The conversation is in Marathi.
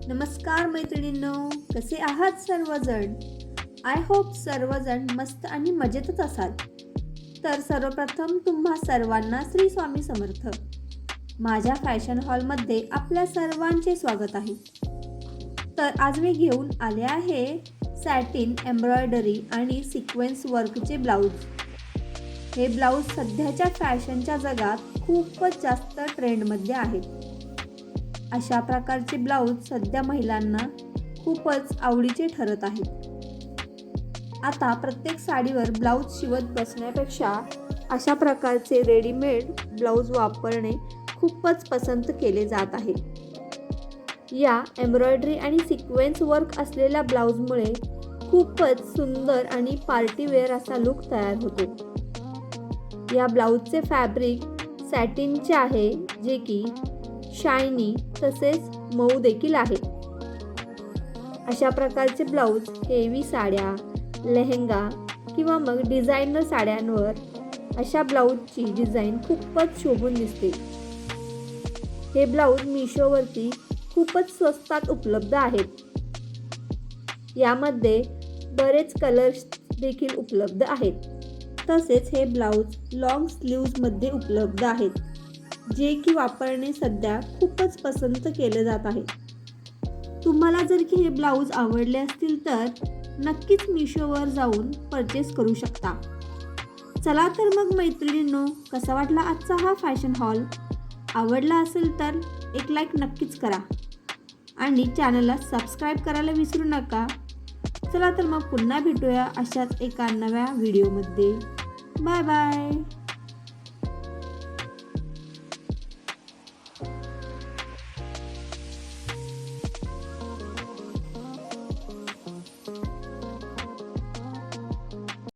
नमस्कार मैत्रिणींनो, कसे आहात सर्वजण? आय होप सर्वजण मस्त आणि मजेतच असाल. तर सर्वप्रथम तुम्हा सर्वांना श्री स्वामी समर्थ. माझ्या फॅशन हॉलमध्ये आपल्या सर्वांचे स्वागत आहे. तर आज मी घेऊन आले आहे सॅटिन एम्ब्रॉयडरी आणि सिक्वेन्स वर्कचे ब्लाऊज. हे ब्लाऊज सध्याच्या फॅशनच्या जगात खूपच जास्त ट्रेंडमध्ये आहेत. अशा प्रकारचे ब्लाऊज सध्या महिलांना खूपच आवडीचे ठरत आहेत. आता प्रत्येक साडीवर ब्लाऊज शिवत बसण्यापेक्षा अशा प्रकारचे रेडीमेड ब्लाऊज वापरणे खूपच पसंत केले जात आहे. या एम्ब्रॉयडरी आणि सिक्वेन्स वर्क असलेल्या ब्लाऊजमुळे खूपच सुंदर आणि पार्टीवेअर असा लुक तयार होतो. या ब्लाऊजचे फॅब्रिक सॅटिनचे आहे, जे की शायनी तसेच मऊ देखील आहे. अशा प्रकारचे ब्लाऊज हेवी साड्या, लेहंगा किंवा मग डिझायनर साड्यांवर अशा ब्लाऊजची डिझाईन खूपच शोभून दिसते. हे ब्लाऊज मिशोवरती खूपच स्वस्तात उपलब्ध आहेत. यामध्ये बरेच कलर्स देखील उपलब्ध आहेत. तसेच हे ब्लाऊज लॉंग स्लीव्जमध्ये उपलब्ध आहेत, जे की वापरणे सध्या खूपच पसंत केले जात आहे. तुम्हाला जर की हे ब्लाऊज आवडले असतील तर नक्कीच मिशोवर जाऊन परचेस करू शकता. चला तर मग मैत्रिणींनो, कसा वाटला आजचा हा फॅशन हॉल? आवडला असेल तर एक लाईक नक्कीच करा आणि चॅनलला सबस्क्राईब करायला विसरू नका. चला तर मग पुन्हा भेटूया अशाच एका नव्या व्हिडिओमध्ये. Bye bye.